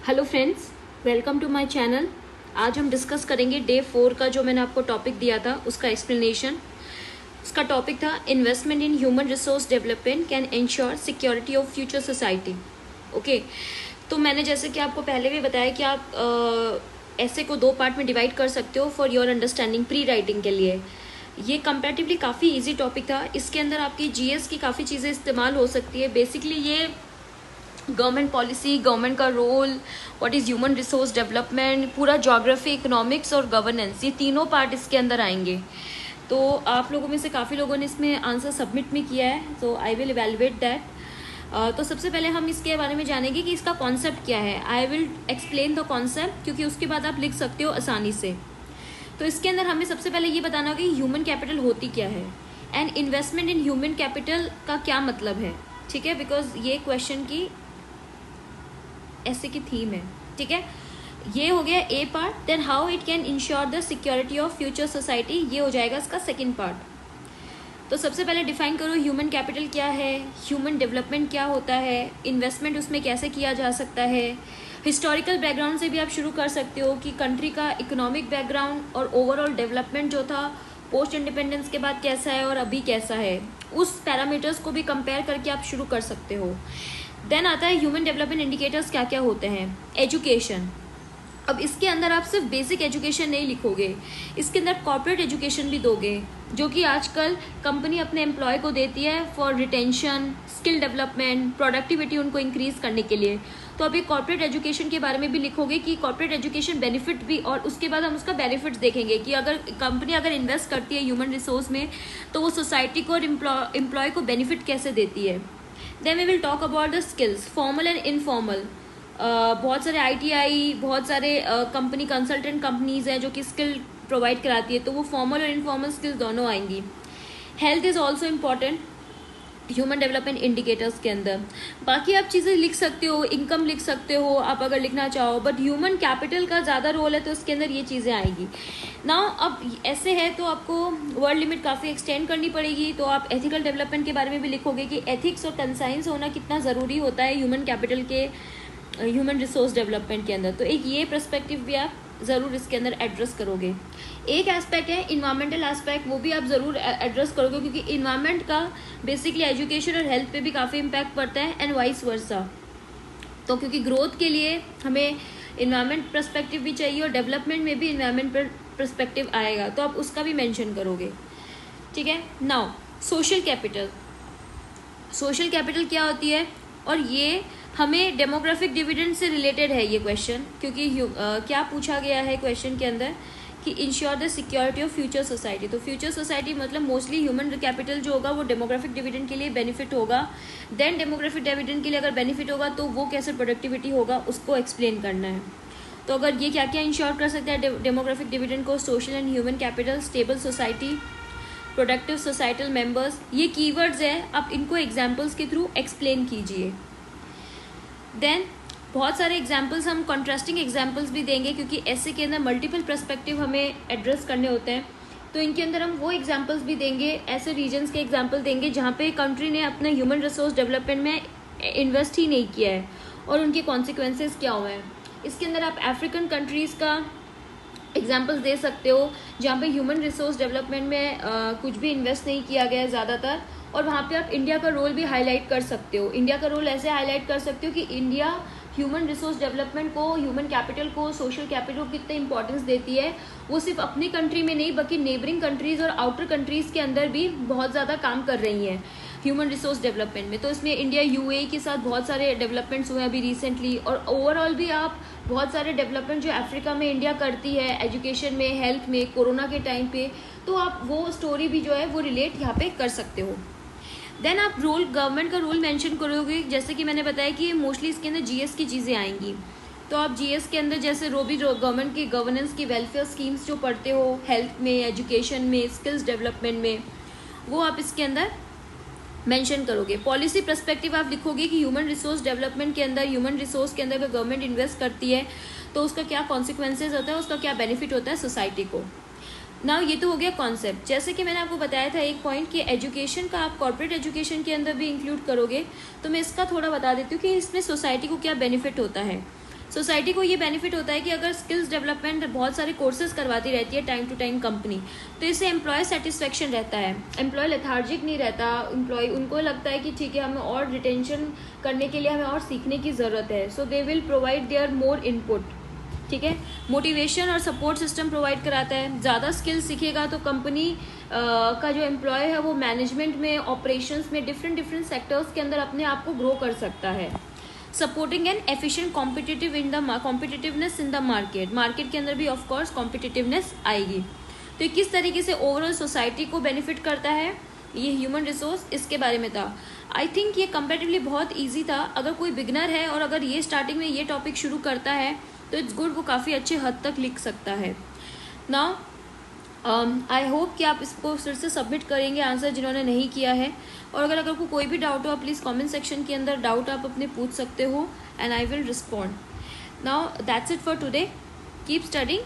Hello friends, welcome to my channel. आज हम discuss करेंगे डे 4 का जो मैंने आपको टॉपिक दिया था उसका एक्सप्लेनेशन। उसका टॉपिक था investment in human resource development can ensure security of future society. Okay, तो मैंने जैसे कि आपको पहले भी बताया कि आप ऐसे को 2 पार्ट में डिवाइड कर सकते हो for your understanding pre writing के लिए। ये कंपैरेटिवली काफ़ी इजी टॉपिक था। इसके अंदर आपकी जीएस की काफ़ी चीज़ें इस्तेमाल हो सकती है। बेसिकली ये गवर्नमेंट पॉलिसी, गवर्नमेंट का role, what is human resource development, पूरा ज्योग्राफी, इकोनॉमिक्स और गवर्नेंस, ये तीनों पार्ट इसके अंदर आएंगे। तो आप लोगों में से काफ़ी लोगों ने इसमें आंसर सबमिट भी किया है, तो आई विल इवेलुएट दैट। तो सबसे पहले हम इसके बारे में जानेंगे कि इसका कॉन्सेप्ट क्या है। I will explain the concept, क्योंकि उसके बाद आप लिख सकते हो आसानी से। तो इसके अंदर हमें सबसे पहले ये बताना होगा कि ह्यूमन कैपिटल होती क्या है and investment in human capital का क्या मतलब है। ठीक है, बिकॉज ये क्वेश्चन की ऐसे की थीम है। ठीक है, ये हो गया a part. Then how it can ensure the security of future society, ये हो जाएगा इसका सेकंड पार्ट। तो सबसे पहले डिफाइन करो ह्यूमन कैपिटल क्या है, ह्यूमन डेवलपमेंट क्या होता है, इन्वेस्टमेंट उसमें कैसे किया जा सकता है। हिस्टोरिकल बैकग्राउंड से भी आप शुरू कर सकते हो कि कंट्री का इकोनॉमिक बैकग्राउंड और ओवरऑल डेवलपमेंट जो था पोस्ट इंडिपेंडेंस के बाद कैसा है और अभी कैसा है, उस पैरामीटर्स को भी कंपेयर करके आप शुरू कर सकते हो। देन आता है ह्यूमन डेवलपमेंट इंडिकेटर्स क्या क्या होते हैं। एजुकेशन, अब इसके अंदर आप सिर्फ बेसिक एजुकेशन नहीं लिखोगे, इसके अंदर कॉर्पोरेट एजुकेशन भी दोगे, जो कि आजकल कंपनी अपने एम्प्लॉय को देती है for retention, skill development, productivity उनको इंक्रीज करने के लिए। तो अभी कॉर्पोरेट एजुकेशन के बारे में भी लिखोगे कि कॉर्पोरेट एजुकेशन बेनिफिट भी, और उसके बाद हम उसका बेनिफिट्स देखेंगे कि अगर कंपनी अगर इन्वेस्ट करती है ह्यूमन रिसोर्स में तो वो सोसाइटी को और एम्प्लॉय को बेनिफिट कैसे देती है। Then we will talk about the skills, formal and informal. बहुत सारे आईटीआई, बहुत सारे कंपनी कंसल्टेंट कंपनीज हैं जो कि स्किल प्रोवाइड कराती है, तो वो फॉर्मल और इनफॉर्मल स्किल्स दोनों आएंगी। Health is also important human development indicators के अंदर। बाकी आप चीज़ें लिख सकते हो, इनकम लिख सकते हो आप अगर लिखना चाहो, बट ह्यूमन कैपिटल का ज़्यादा रोल है तो इसके अंदर ये चीज़ें आएगी। नाउ अब ऐसे है तो आपको वर्ड लिमिट काफ़ी एक्सटेंड करनी पड़ेगी, तो आप एथिकल डेवलपमेंट के बारे में भी लिखोगे कि एथिक्स और कंसाइंस होना कितना ज़रूरी होता है ह्यूमन कैपिटल के, ह्यूमन रिसोर्स डेवलपमेंट के अंदर। तो एक ये पर्सपेक्टिव भी आप ज़रूर इसके अंदर एड्रेस करोगे। एक एस्पेक्ट है इन्वायरमेंटल एस्पेक्ट, वो भी आप ज़रूर एड्रेस करोगे, क्योंकि इन्वायरमेंट का बेसिकली एजुकेशन और हेल्थ पे भी काफ़ी इम्पैक्ट पड़ता है एंड वाइस वर्सा। तो क्योंकि ग्रोथ के लिए हमें इन्वायरमेंट पर्सपेक्टिव भी चाहिए और डेवलपमेंट में भी इन्वायरमेंट पर्सपेक्टिव आएगा, तो आप उसका भी मेंशन करोगे। ठीक है, now social capital. Social capital क्या होती है, और ये हमें डेमोग्राफिक डिविडेंड से रिलेटेड है ये क्वेश्चन, क्योंकि क्या पूछा गया है क्वेश्चन के अंदर कि ensure the security of future society. तो फ्यूचर सोसाइटी मतलब मोस्टली ह्यूमन कैपिटल जो होगा वो डेमोग्राफिक डिविडेंड के लिए बेनिफिट होगा। देन डेमोग्राफिक डिविडेंड के लिए अगर बेनिफिट होगा तो वो कैसे प्रोडक्टिविटी होगा उसको एक्सप्लेन करना है। तो अगर ये क्या क्या इंश्योर कर सकता है डेमोग्राफिक डिविडेंड को, social and human capital, stable society, productive societal members, ये कीवर्ड्स है, आप इनको एग्जाम्पल्स के थ्रू एक्सप्लेन कीजिए। देन बहुत सारे एग्जाम्पल्स, हम कॉन्ट्रास्टिंग एग्जाम्पल्स भी देंगे, क्योंकि ऐसे के अंदर मल्टीपल पर्सपेक्टिव हमें एड्रेस करने होते हैं। तो इनके अंदर हम वो एग्जाम्पल्स भी देंगे, ऐसे रीजन्स के एग्जाम्पल देंगे जहाँ पे कंट्री ने अपने ह्यूमन रिसोर्स डेवलपमेंट में इन्वेस्ट ही नहीं किया है और उनके कॉन्सिक्वेंसेस क्या हुए हैं। इसके अंदर आप अफ्रीकन कंट्रीज़ का एग्जाम्पल्स दे सकते हो जहाँ पे ह्यूमन रिसोर्स डेवलपमेंट में कुछ भी इन्वेस्ट नहीं किया गया है ज़्यादातर, और वहाँ पे आप इंडिया का रोल भी हाईलाइट कर सकते हो। इंडिया का रोल ऐसे हाईलाइट कर सकते हो कि इंडिया ह्यूमन रिसोर्स डेवलपमेंट को, ह्यूमन कैपिटल को, सोशल कैपिटल को कितने इंपॉर्टेंस देती है। वो सिर्फ अपनी कंट्री में नहीं बल्कि नेबरिंग कंट्रीज़ और आउटर कंट्रीज़ के अंदर भी बहुत ज़्यादा काम कर रही हैं ह्यूमन रिसोर्स डेवलपमेंट में। तो इसमें इंडिया यूएई के साथ बहुत सारे डेवलपमेंट्स हुए हैं अभी रिसेंटली, और ओवरऑल भी आप बहुत सारे डेवलपमेंट जो अफ्रीका में इंडिया करती है एजुकेशन में, हेल्थ में, कोरोना के टाइम पे, तो आप वो स्टोरी भी जो है वो रिलेट यहाँ पे कर सकते हो। देन आप रोल, गवर्नमेंट का रोल मेंशन करोगे, जैसे कि मैंने बताया कि मोस्टली इसके अंदर जीएस की चीज़ें आएंगी। तो आप जीएस के अंदर जैसे गवर्नमेंट की गवर्नेंस की वेलफेयर स्कीम्स जो पढ़ते हो हेल्थ में, एजुकेशन में, स्किल्स डेवलपमेंट में, वो आप इसके अंदर मेंशन करोगे। पॉलिसी पर्सपेक्टिव आप लिखोगे कि ह्यूमन रिसोर्स डेवलपमेंट के अंदर, ह्यूमन रिसोर्स के अंदर अगर गवर्नमेंट इन्वेस्ट करती है तो उसका क्या कॉन्सिक्वेंसेज होता है, उसका क्या बेनिफिट होता है सोसाइटी को। नाउ ये तो हो गया कॉन्सेप्ट। जैसे कि मैंने आपको बताया था एक पॉइंट कि एजुकेशन का आप कॉर्पोरेट एजुकेशन के अंदर भी इंक्लूड करोगे, तो मैं इसका थोड़ा बता देती हूँ कि इसमें सोसाइटी को क्या बेनिफिट होता है। सोसाइटी को ये बेनिफिट होता है कि अगर स्किल्स डेवलपमेंट बहुत सारे कोर्सेज करवाती रहती है टाइम टू टाइम कंपनी, तो इससे एम्प्लॉय सेटिस्फेक्शन रहता है, एम्प्लॉय लेथार्जिक नहीं रहता, एम्प्लॉय उनको लगता है कि ठीक है हमें और रिटेंशन करने के लिए हमें और सीखने की ज़रूरत है, so they will provide their more input. ठीक है, मोटिवेशन और सपोर्ट सिस्टम प्रोवाइड कराता है। ज़्यादा स्किल सीखेगा तो कंपनी का जो एम्प्लॉय है वो मैनेजमेंट में, ऑपरेशंस में, डिफरेंट सेक्टर्स के अंदर अपने आप को ग्रो कर सकता है। Supporting N efficient competitiveness in the market के अंदर भी ऑफ कोर्स कॉम्पिटिटिवनेस आएगी। तो ये किस तरीके से ओवरऑल सोसाइटी को बेनिफिट करता है, ये ह्यूमन रिसोर्स, इसके बारे में था। आई थिंक ये कंपेरेटिवली बहुत ईजी था। अगर कोई बिगनर है और अगर ये स्टार्टिंग में ये टॉपिक शुरू करता है तो इट्स गुड, वो काफ़ी अच्छे हद तक लिख सकता है। नाउ आई होप कि आप इसको फिर से सबमिट करेंगे आंसर जिन्होंने नहीं किया है। और अगर आपको कोई भी डाउट हो आप प्लीज़ कमेंट सेक्शन के अंदर डाउट आप अपने पूछ सकते हो and I will respond. Now that's it for today. Keep studying.